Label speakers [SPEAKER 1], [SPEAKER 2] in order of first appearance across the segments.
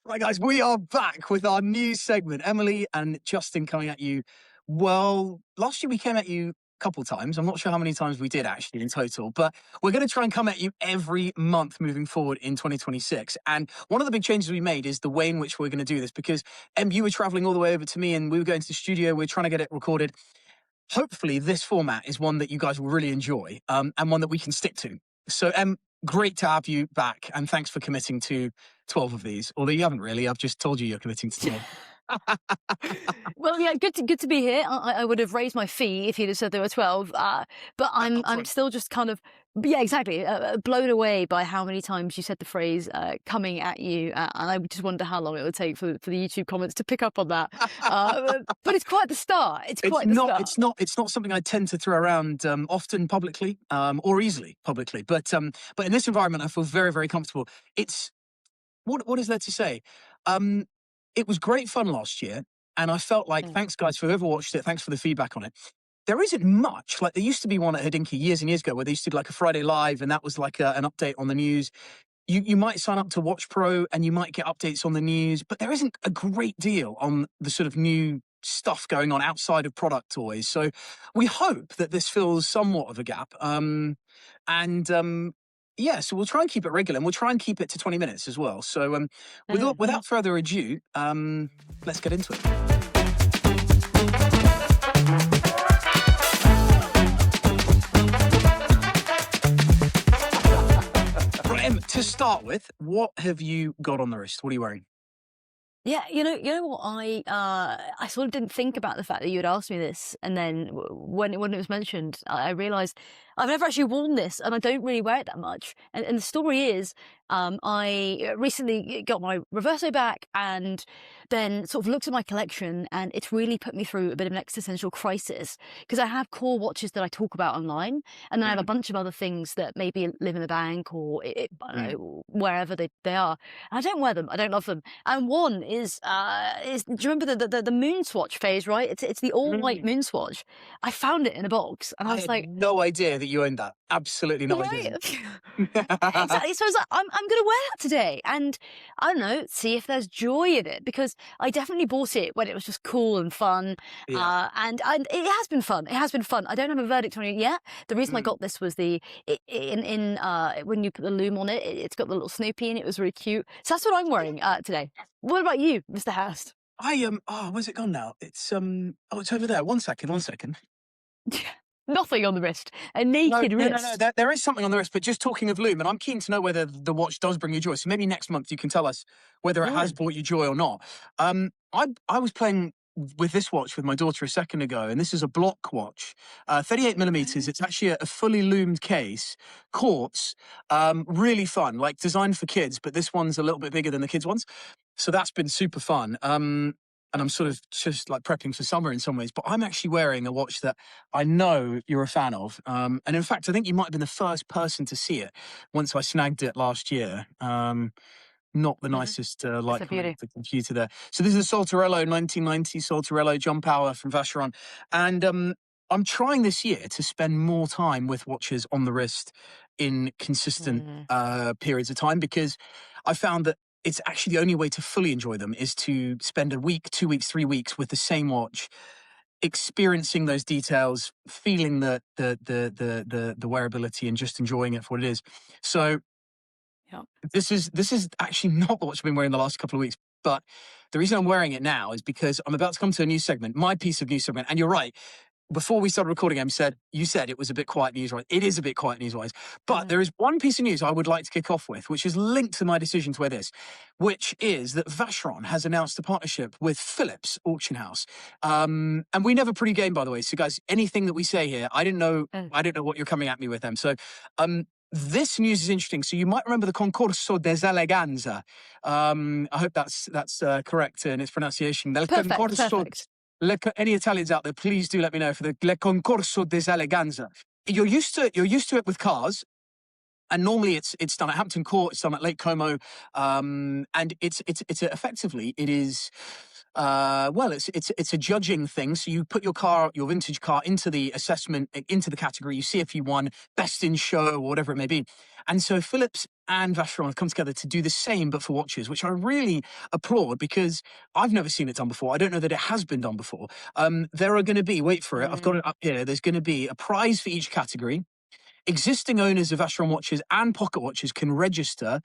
[SPEAKER 1] Right, guys, we are back with our new segment. Emily and Justin coming at you. Well, last year we came at you a couple times. I'm not sure how many times we did actually in total, but we're going to try and come at you every month moving forward in 2026. And one of the big changes we made is the way in which we're going to do this, because you were traveling all the way over to me and we were going to the studio. We're trying to get it recorded. Hopefully this format is one that you guys will really enjoy, and one that we can stick to. So, great to have you back, and thanks for committing to 12 of these. Although you haven't really, I've just told you you're committing to 12.
[SPEAKER 2] Well, yeah, good to be here. I would have raised my fee if you'd have said there were 12, but I'm still just kind of, yeah, exactly, blown away by how many times you said the phrase coming at you, and I just wonder how long it would take for the YouTube comments to pick up on that. But it's quite the start. It's
[SPEAKER 1] not something I tend to throw around often publicly, or easily publicly. But in this environment, I feel very, very comfortable. It's what is there to say? It was great fun last year, and I felt like, thanks guys for whoever watched it, thanks for the feedback on it. There isn't much, like there used to be one at Hodinkee years and years ago where they used to be like a Friday Live, and that was like an update on the news. You might sign up to Watch Pro and you might get updates on the news, but there isn't a great deal on the sort of new stuff going on outside of product toys. So we hope that this fills somewhat of a gap. Yeah, so we'll try and keep it regular, and we'll try and keep it to 20 minutes as well. So without further ado, let's get into it. Right, to start with, what have you got on the wrist? What are you wearing?
[SPEAKER 2] Yeah, you know what? I sort of didn't think about the fact that you had asked me this, and then when it was mentioned, I realised I've never actually worn this, and I don't really wear it that much. And the story is, I recently got my Reverso back, and then sort of looked at my collection, and it's really put me through a bit of an existential crisis, because I have core watches that I talk about online, and then I have a bunch of other things that maybe live in the bank or I don't know, wherever they are. And I don't wear them. I don't love them. And one is do you remember the moon swatch phase, right? It's the all white moon swatch. I found it in a box, and I was like,
[SPEAKER 1] no idea that you owned that. Absolutely no idea.
[SPEAKER 2] Exactly. So I was like, I'm going to wear that today, and I don't know, see if there's joy in it, because I definitely bought it when it was just cool and fun. Yeah. And it has been fun. It has been fun. I don't have a verdict on it yet. The reason I got this was when you put the loom on it, it's got the little Snoopy in it. It was really cute. So that's what I'm wearing today. What about you, Mr. Hast?
[SPEAKER 1] Where's it gone now? It's it's over there. One second.
[SPEAKER 2] Nothing on the wrist. A naked wrist.
[SPEAKER 1] No. There is something on the wrist, but just talking of loom, and I'm keen to know whether the watch does bring you joy. So maybe next month you can tell us whether it has brought you joy or not. I was playing with this watch with my daughter a second ago, and this is a block watch, 38 millimeters. It's actually a fully loomed case, quartz, really fun, like designed for kids, but this one's a little bit bigger than the kids' ones. So that's been super fun. And I'm sort of just like prepping for summer in some ways, but I'm actually wearing a watch that I know you're a fan of. And in fact, I think you might have been the first person to see it once I snagged it last year. Not the nicest light from the computer there. So this is a Saltarello, 1990 Saltarello Jump Hour from Vacheron. And I'm trying this year to spend more time with watches on the wrist in consistent periods of time, because I found that it's actually the only way to fully enjoy them is to spend a week, 2 weeks, 3 weeks with the same watch, experiencing those details, feeling the wearability, and just enjoying it for what it is. So this is actually not what I've been wearing the last couple of weeks, but the reason I'm wearing it now is because I'm about to come to a new segment, my piece of news segment. And you're right. Before we started recording, you said it was a bit quiet news-wise. It is a bit quiet news-wise. But there is one piece of news I would like to kick off with, which is linked to my decision to wear this, which is that Vacheron has announced a partnership with Philips Auction House. And we never pre-game, by the way. So, guys, anything that we say here, I don't know what you're coming at me with them. So, this news is interesting. So you might remember the Concorso des Eleganza. I hope that's correct in its pronunciation.
[SPEAKER 2] Perfect.
[SPEAKER 1] Any Italians out there, please do let me know for the Le Concorso des Eleganza. You're used to it with cars, and normally it's done at Hampton Court, it's done at Lake Como, and it's effectively it is. It's a judging thing. So you put your vintage car into the assessment, into the category. You see if you won best in show or whatever it may be. And so Philips and Vacheron have come together to do the same, but for watches, which I really applaud because I've never seen it done before. I don't know that it has been done before. There are going to be, wait for it, I've got
[SPEAKER 2] Mm.
[SPEAKER 1] it up here. There's going to be a prize for each category. Existing owners of Vacheron watches and pocket watches can register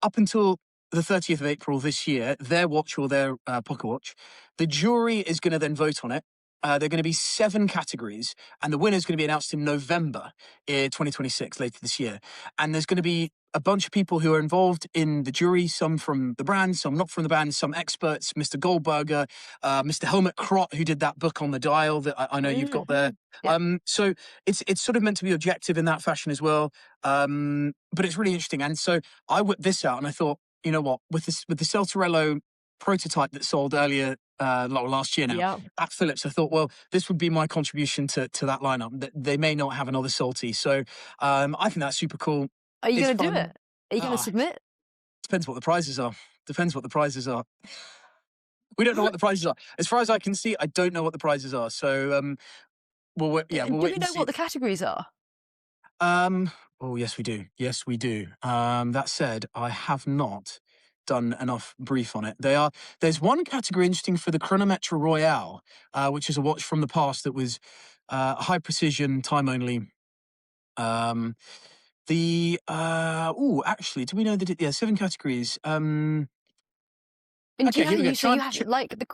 [SPEAKER 1] up until the 30th of April this year, their watch or their pocket watch. The jury is going to then vote on it. There are going to be 7 categories, and the winner is going to be announced in November 2026, later this year. And there's going to be a bunch of people who are involved in the jury, some from the brand, some not from the brand, some experts, Mr. Goldberger, Mr. Helmut Krott, who did that book on the dial that I know you've got there.
[SPEAKER 2] Yeah.
[SPEAKER 1] So it's sort of meant to be objective in that fashion as well. But it's really interesting. And so I whipped this out and I thought, you know what, with the Saltarello prototype that sold earlier last year now
[SPEAKER 2] Yeah.
[SPEAKER 1] at Philips, I thought, well, this would be my contribution to that lineup. That they may not have another Salty, so I think that's super cool.
[SPEAKER 2] Are you
[SPEAKER 1] It's
[SPEAKER 2] going to do
[SPEAKER 1] fun.
[SPEAKER 2] it? Are you going to
[SPEAKER 1] Ah,
[SPEAKER 2] submit?
[SPEAKER 1] depends what the prizes are. Depends what the prizes are. We don't know what the prizes are. As far as I can see, I don't know what the prizes are. So we'll
[SPEAKER 2] Do
[SPEAKER 1] wait
[SPEAKER 2] we
[SPEAKER 1] and
[SPEAKER 2] know
[SPEAKER 1] see.
[SPEAKER 2] what the categories are?
[SPEAKER 1] Oh yes, we do. Yes, we do. That said, I have not done enough brief on it. There's one category interesting for the Chronometra Royale, which is a watch from the past that was high precision, time only. Actually, do we know that yeah, 7 categories.
[SPEAKER 2] And do
[SPEAKER 1] Okay,
[SPEAKER 2] you
[SPEAKER 1] here
[SPEAKER 2] have
[SPEAKER 1] we go.
[SPEAKER 2] you so you have like the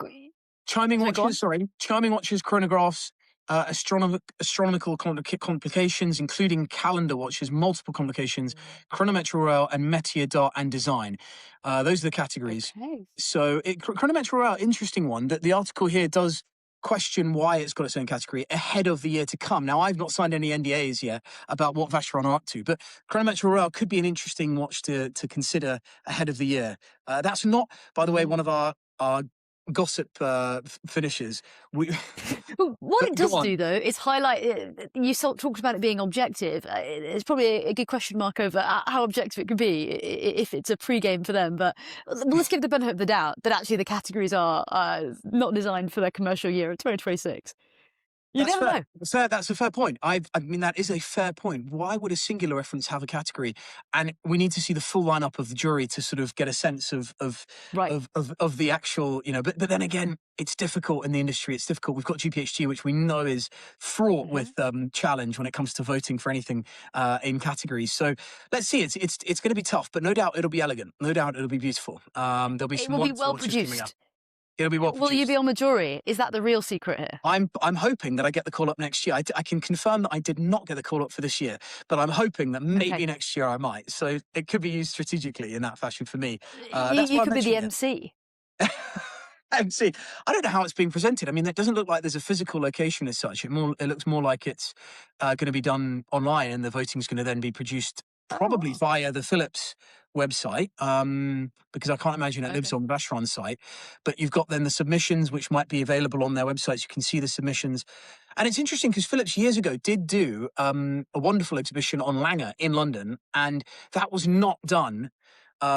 [SPEAKER 1] Chiming
[SPEAKER 2] sorry, go on.
[SPEAKER 1] watches, sorry. Chiming watches, chronographs, astronomical complications, including calendar watches, multiple complications, chronometer royale, and métier d'art and design. Those are the categories.
[SPEAKER 2] Okay.
[SPEAKER 1] So, chronometer royale, interesting one. That the article here does question why it's got its own category ahead of the year to come. Now, I've not signed any NDAs yet about what Vacheron are up to, but chronometer royale could be an interesting watch to consider ahead of the year. That's not, by the way, one of our gossip finishes. We
[SPEAKER 2] Well, what it
[SPEAKER 1] go
[SPEAKER 2] does
[SPEAKER 1] on.
[SPEAKER 2] do, though, is highlight. You talked about it being objective. It's probably a good question mark over how objective it could be if it's a pre-game for them. But let's give the benefit of the doubt that actually the categories are not designed for their commercial year of 2026. You
[SPEAKER 1] That's
[SPEAKER 2] never
[SPEAKER 1] fair.
[SPEAKER 2] know.
[SPEAKER 1] That's a fair point. I mean, that is a fair point. Why would a singular reference have a category? And we need to see the full lineup of the jury to sort of get a sense
[SPEAKER 2] Right.
[SPEAKER 1] of the actual, you know. But then again, it's difficult in the industry. It's difficult. We've got GPHG, which we know is fraught
[SPEAKER 2] Hmm.
[SPEAKER 1] with challenge when it comes to voting for anything in categories. So let's see. It's going to be tough, but no doubt it'll be elegant. No doubt it'll be beautiful. There'll be
[SPEAKER 2] It
[SPEAKER 1] some
[SPEAKER 2] will be
[SPEAKER 1] wonderful
[SPEAKER 2] well
[SPEAKER 1] watches coming up.
[SPEAKER 2] produced.
[SPEAKER 1] It'll be well
[SPEAKER 2] Will you be
[SPEAKER 1] produced.
[SPEAKER 2] on the jury? Is that the real secret here?
[SPEAKER 1] I'm hoping that I get the call up next year. I can confirm that I did not get the call up for this year, but I'm hoping that
[SPEAKER 2] Okay.
[SPEAKER 1] maybe next year I might. So it could be used strategically in that fashion for me. That's
[SPEAKER 2] You
[SPEAKER 1] why I'm
[SPEAKER 2] could be the
[SPEAKER 1] mentioning it.
[SPEAKER 2] MC.
[SPEAKER 1] And see, I don't know how it's being presented. I mean, it doesn't look like there's a physical location as such. It looks more like it's going to be done online, and the voting is going to then be produced probably
[SPEAKER 2] Oh,
[SPEAKER 1] via the Philips website, because I can't imagine it lives
[SPEAKER 2] okay.
[SPEAKER 1] on Vacheron's site. But you've got then the submissions, which might be available on their websites. You can see the submissions, and it's interesting because Philips years ago did do a wonderful exhibition on Langer in London, and that was not done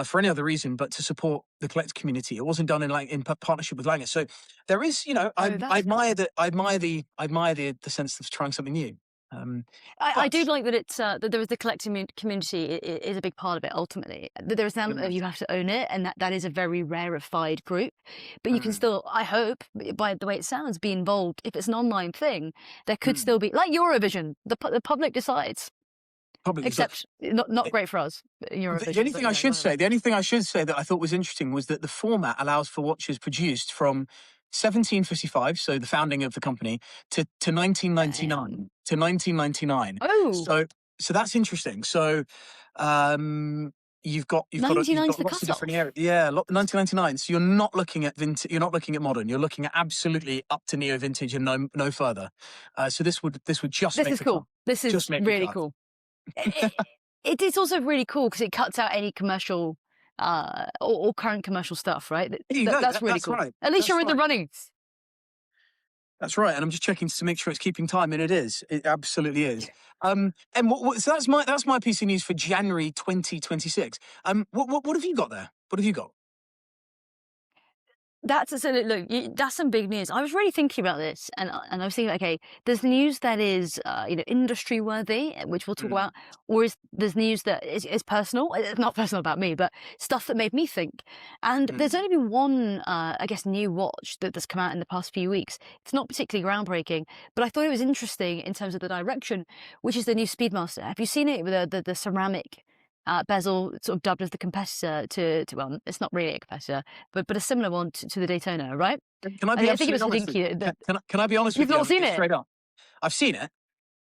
[SPEAKER 1] for any other reason but to support the collector community. It wasn't done in partnership with Langer. So there is, you know,
[SPEAKER 2] Oh,
[SPEAKER 1] I
[SPEAKER 2] that's cool.
[SPEAKER 1] admire the sense of trying something new. Um,
[SPEAKER 2] I do
[SPEAKER 1] but
[SPEAKER 2] like that it's that there is the collecting community is a big part of it. Ultimately, that there is an element of you have to own it, and that is a very rarefied group. But you can
[SPEAKER 1] mm,
[SPEAKER 2] still, I hope, by the way it sounds, be involved. If it's an online thing, there could
[SPEAKER 1] mm,
[SPEAKER 2] still be like Eurovision. The public decides.
[SPEAKER 1] probably so.
[SPEAKER 2] Except not great for us in
[SPEAKER 1] The only
[SPEAKER 2] Eurovision, but
[SPEAKER 1] thing I should
[SPEAKER 2] whatever.
[SPEAKER 1] say, the only thing I should say that I thought was interesting was that the format allows for watches produced from 1755, so the founding of the company, to
[SPEAKER 2] Damn.
[SPEAKER 1] 1999.
[SPEAKER 2] Oh,
[SPEAKER 1] So that's interesting. So you've
[SPEAKER 2] 99's
[SPEAKER 1] got
[SPEAKER 2] the
[SPEAKER 1] lots of different
[SPEAKER 2] cutoff.
[SPEAKER 1] areas. Yeah, 1999. So you're not looking at vintage. You're not looking at modern. You're looking at absolutely up to neo vintage and no further. So this would just
[SPEAKER 2] This
[SPEAKER 1] make
[SPEAKER 2] is
[SPEAKER 1] the cut.
[SPEAKER 2] cool. This
[SPEAKER 1] Just
[SPEAKER 2] is
[SPEAKER 1] make the
[SPEAKER 2] really
[SPEAKER 1] cut.
[SPEAKER 2] cool. It is also really cool because it cuts out any commercial or current commercial stuff, right?
[SPEAKER 1] There you go.
[SPEAKER 2] That's really
[SPEAKER 1] That's
[SPEAKER 2] cool.
[SPEAKER 1] right.
[SPEAKER 2] At least you're
[SPEAKER 1] That's
[SPEAKER 2] in the
[SPEAKER 1] right.
[SPEAKER 2] running.
[SPEAKER 1] That's right, and I'm just checking to make sure it's keeping time, and it is. It absolutely is. And so that's my piece of news for January 2026. What have you got there? What have you got?
[SPEAKER 2] So look, that's some big news. I was really thinking about this, and I was thinking, okay, there's news that is, industry worthy, which we'll talk
[SPEAKER 1] Mm,
[SPEAKER 2] about, or there's news that is personal. It's not personal about me, but stuff that made me think. And there's
[SPEAKER 1] mm.
[SPEAKER 2] only been one, I guess, new watch that's come out in the past few weeks. It's not particularly groundbreaking, but I thought it was interesting in terms of the direction, which is the new Speedmaster. Have you seen it with the ceramic? Bezel, sort of dubbed as the competitor to well, it's not really a competitor, but a similar one to the Daytona, right?
[SPEAKER 1] Can I be
[SPEAKER 2] I think it was
[SPEAKER 1] absolutely honest with you?
[SPEAKER 2] Hodinkee.
[SPEAKER 1] Can I be honest
[SPEAKER 2] You've
[SPEAKER 1] with you?
[SPEAKER 2] not
[SPEAKER 1] I'm gonna
[SPEAKER 2] seen
[SPEAKER 1] be
[SPEAKER 2] it?
[SPEAKER 1] straight up. I've seen it.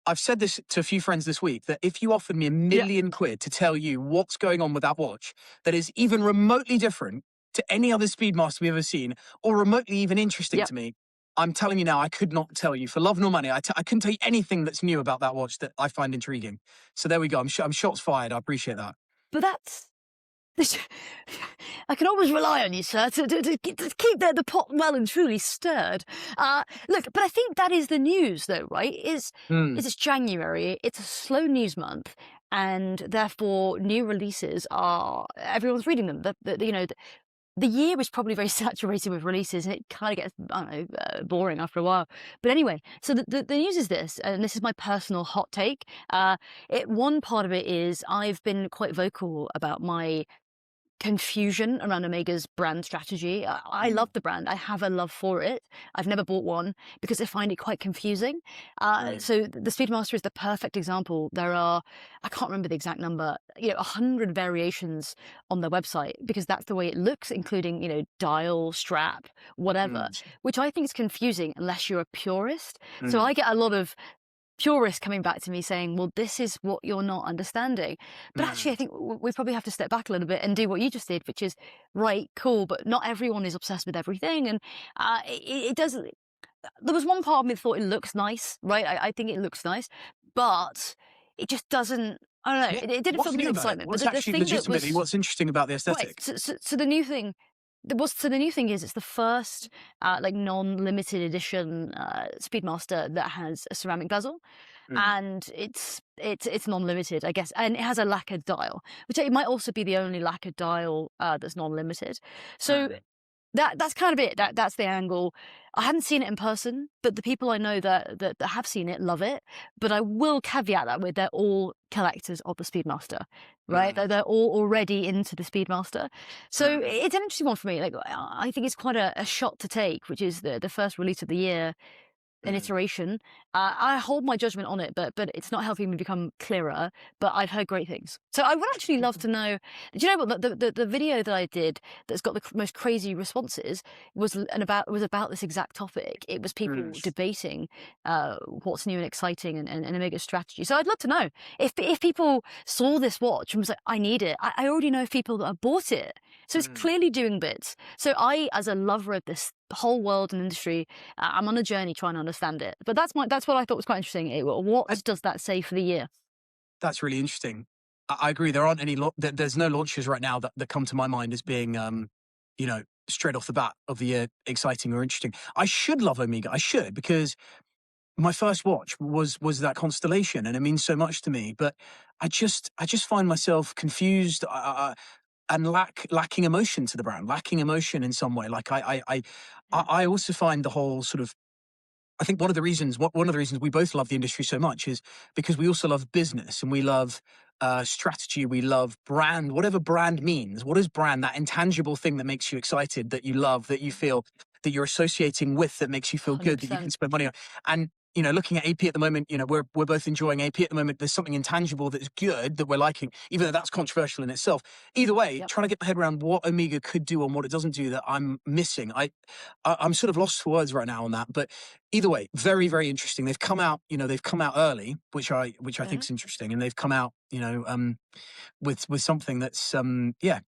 [SPEAKER 1] I've said this to a few friends this week that if you offered me a
[SPEAKER 2] Yeah,
[SPEAKER 1] million quid to tell you what's going on with that watch that is even remotely different to any other Speedmaster we've ever seen, or remotely even interesting
[SPEAKER 2] yeah.
[SPEAKER 1] to me, I'm telling you now, I could not tell you for love nor money. I couldn't tell you anything that's new about that watch that I find intriguing. So there we go. I'm shots fired. I appreciate that.
[SPEAKER 2] But that's this. I can always rely on you, sir, to keep the pot well and truly stirred. Look, but I think that is the news, though, right?
[SPEAKER 1] Mm,
[SPEAKER 2] Is it's January? It's a slow news month, and therefore new releases are everyone's reading them. The year is probably very saturated with releases, and it kind of gets, I don't know, boring after a while. But anyway, so the news is this, and this is my personal hot take. One part of it is I've been quite vocal about my confusion around Omega's brand strategy. I
[SPEAKER 1] mm,
[SPEAKER 2] love the brand. I have a love for it. I've never bought one because I find it quite confusing.
[SPEAKER 1] mm,
[SPEAKER 2] So the Speedmaster is the perfect example. There are, I can't remember the exact number, 100 variations on their website because that's the way it looks, including, dial, strap, whatever,
[SPEAKER 1] mm,
[SPEAKER 2] which I think is confusing unless you're a purist. So
[SPEAKER 1] mm,
[SPEAKER 2] I get a lot of purists coming back to me saying, well, this is what you're not understanding. But actually, I
[SPEAKER 1] mm,
[SPEAKER 2] think we probably have to step back a little bit and do what you just did, which is, right, cool, but not everyone is obsessed with everything. And it does. There was one part of me that thought it looks nice, right? I think it looks nice, but it just doesn't. I don't know.
[SPEAKER 1] yeah.
[SPEAKER 2] It didn't fill
[SPEAKER 1] What's
[SPEAKER 2] me
[SPEAKER 1] new
[SPEAKER 2] with
[SPEAKER 1] about it?
[SPEAKER 2] excitement. But
[SPEAKER 1] What's
[SPEAKER 2] the
[SPEAKER 1] actually
[SPEAKER 2] thing that
[SPEAKER 1] legitimately
[SPEAKER 2] was
[SPEAKER 1] what's interesting about the
[SPEAKER 2] right.
[SPEAKER 1] aesthetic?
[SPEAKER 2] So the new thing. The new thing is it's the first like non-limited edition Speedmaster that has a ceramic bezel,
[SPEAKER 1] Mm,
[SPEAKER 2] and it's non-limited, I guess, and it has a lacquered dial, which it might also be the only lacquered dial that's non-limited. So
[SPEAKER 1] mm,
[SPEAKER 2] that's kind of it. That's the angle. I haven't seen it in person, but the people I know that have seen it love it. But I will caveat that with they're all collectors of the Speedmaster, right?
[SPEAKER 1] mm,
[SPEAKER 2] They're all already into the Speedmaster. So
[SPEAKER 1] mm,
[SPEAKER 2] it's an interesting one for me. Like I think it's quite a shot to take, which is the first release of the year, an
[SPEAKER 1] mm,
[SPEAKER 2] iteration. I hold my judgment on it, but it's not helping me become clearer. But I've heard great things, so I would actually love to know. Do you know what the video that I did that's got the most crazy responses was about this exact topic? It was people
[SPEAKER 1] mm.
[SPEAKER 2] debating what's new and exciting and Omega's strategy. So I'd love to know if people saw this watch and was like, I need it. I already know people that have bought it, so it's
[SPEAKER 1] Mm.
[SPEAKER 2] clearly doing bits. So I, as a lover of this whole world and industry, I'm on a journey trying to understand it. But that's what I thought was quite interesting.
[SPEAKER 1] I,
[SPEAKER 2] What does that say for the year?
[SPEAKER 1] that's really interesting. I agree. There aren't any. There's no launches right now that come to my mind as being, you know, straight off the bat of the year, exciting or interesting. I should love Omega. I should because my first watch was that Constellation, and it means so much to me. But I just find myself confused. And lacking emotion to the brand, lacking emotion in some way. Like
[SPEAKER 2] Yeah,
[SPEAKER 1] I also find the whole sort of I think one of the reasons we both love the industry so much is because we also love business and we love strategy. We love brand, whatever brand means. What is brand? That intangible thing that makes you excited, that you love, that you feel that you're associating with, that makes you feel good, that you can
[SPEAKER 2] 100%.
[SPEAKER 1] spend money on. And looking at AP at the moment, we're both enjoying AP at the moment. There's something intangible that's good that we're liking, even though that's controversial in itself. Either way,
[SPEAKER 2] Yep.
[SPEAKER 1] trying to get my head around what Omega could do and what it doesn't do that I'm missing. I'm sort of lost for words right now on that, but either way, very, very interesting. They've come out early, which I think
[SPEAKER 2] Mhm.
[SPEAKER 1] is interesting, and they've come out, with something that's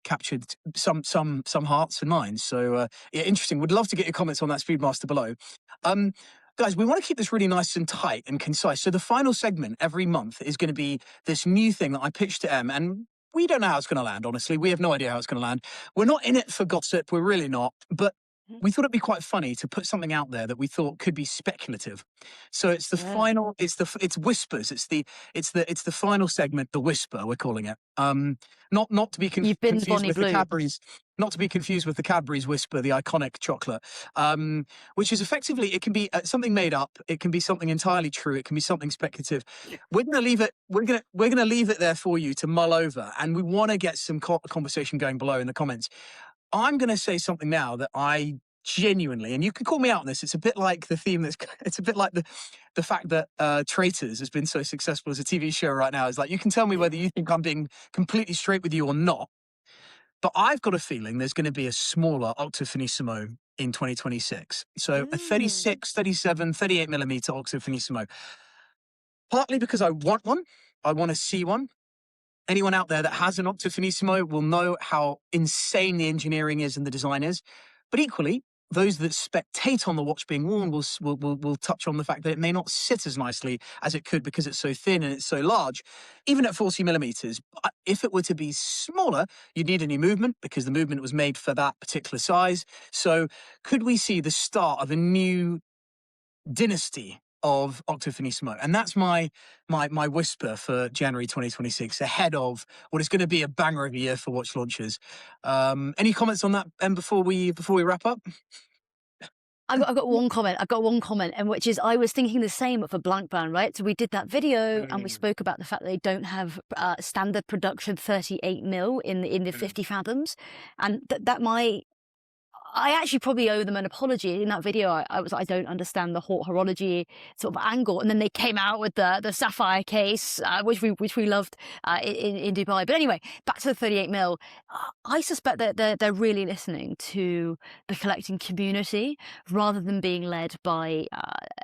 [SPEAKER 1] captured some hearts and minds. So yeah, interesting. Would love to get your comments on that Speedmaster below. Um, Guys, we want to keep this really nice and tight and concise. So the final segment every month is going to be this new thing that I pitched to Em, and we don't know how it's going to land. Honestly, we have no idea how it's going to land. We're not in it for gossip. We're really not. But we thought it'd be quite funny to put something out there that we thought could be speculative. So it's the
[SPEAKER 2] Yeah.
[SPEAKER 1] final, it's whispers. It's the final segment, the whisper, we're calling it. Not to be
[SPEAKER 2] You've been
[SPEAKER 1] confused
[SPEAKER 2] Bonnie
[SPEAKER 1] with the
[SPEAKER 2] Blue.
[SPEAKER 1] Cadbury's, not to be confused with the Cadbury's Whisper, the iconic chocolate, which is effectively, it can be something made up, it can be something entirely true, it can be something speculative. We're going to leave it. We're going to leave it there for you to mull over, and we want to get some conversation going below in the comments. I'm going to say something now that I genuinely, and you can call me out on this, it's a bit like the theme it's a bit like the fact that Traitors has been so successful as a TV show right now. Is like, you can tell me whether you think I'm being completely straight with you or not, but I've got a feeling there's going to be a smaller Octo Finissimo in 2026. So a 36, 37, 38 millimeter Octo Finissimo. Partly because I want one, I want to see one. Anyone out there that has an Octo Finissimo will know how insane the engineering is and the design is. But equally, those that spectate on the watch being worn will touch on the fact that it may not sit as nicely as it could because it's so thin and it's so large, even at 40 millimeters. But if it were to be smaller, you'd need a new movement because the movement was made for that particular size. So could we see the start of a new dynasty of Octo Finissimo? And that's my whisper for January 2026, ahead of what is going to be a banger of a year for watch launches. Any comments on that, Em, before we wrap up?
[SPEAKER 2] I've got one comment. I've got one comment, and which is I was thinking the same for Blancpain, right? So we did that video, and we spoke about the fact that they don't have standard production 38 mil in the 50 fathoms, and that might. I actually probably owe them an apology. In that video, I was like, I don't understand the horology sort of angle, and then they came out with the sapphire case, which we loved in Dubai. But anyway, back to the 38 mil. I suspect that they're really listening to the collecting community rather than being led by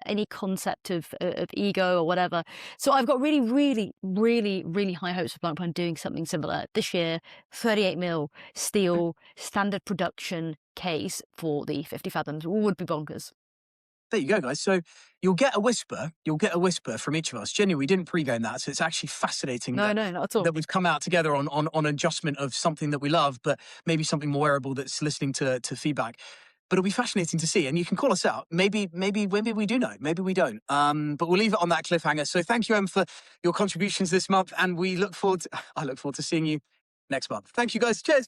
[SPEAKER 2] any concept of ego or whatever. So I've got really, really, really, really high hopes for Blancpain doing something similar this year. 38 mil steel standard production case for the 50 fathoms would be bonkers.
[SPEAKER 1] There you go, guys. So you'll get a whisper. You'll get a whisper from each of us. Genuinely, we didn't pre-game that, so it's actually fascinating
[SPEAKER 2] No, not at all.
[SPEAKER 1] that we've come out together on adjustment of something that we love, but maybe something more wearable that's listening to feedback. But it'll be fascinating to see, and you can call us out. Maybe we do know, maybe we don't. But we'll leave it on that cliffhanger. So thank you, Em, for your contributions this month, and I look forward to seeing you next month. Thank you, guys. Cheers.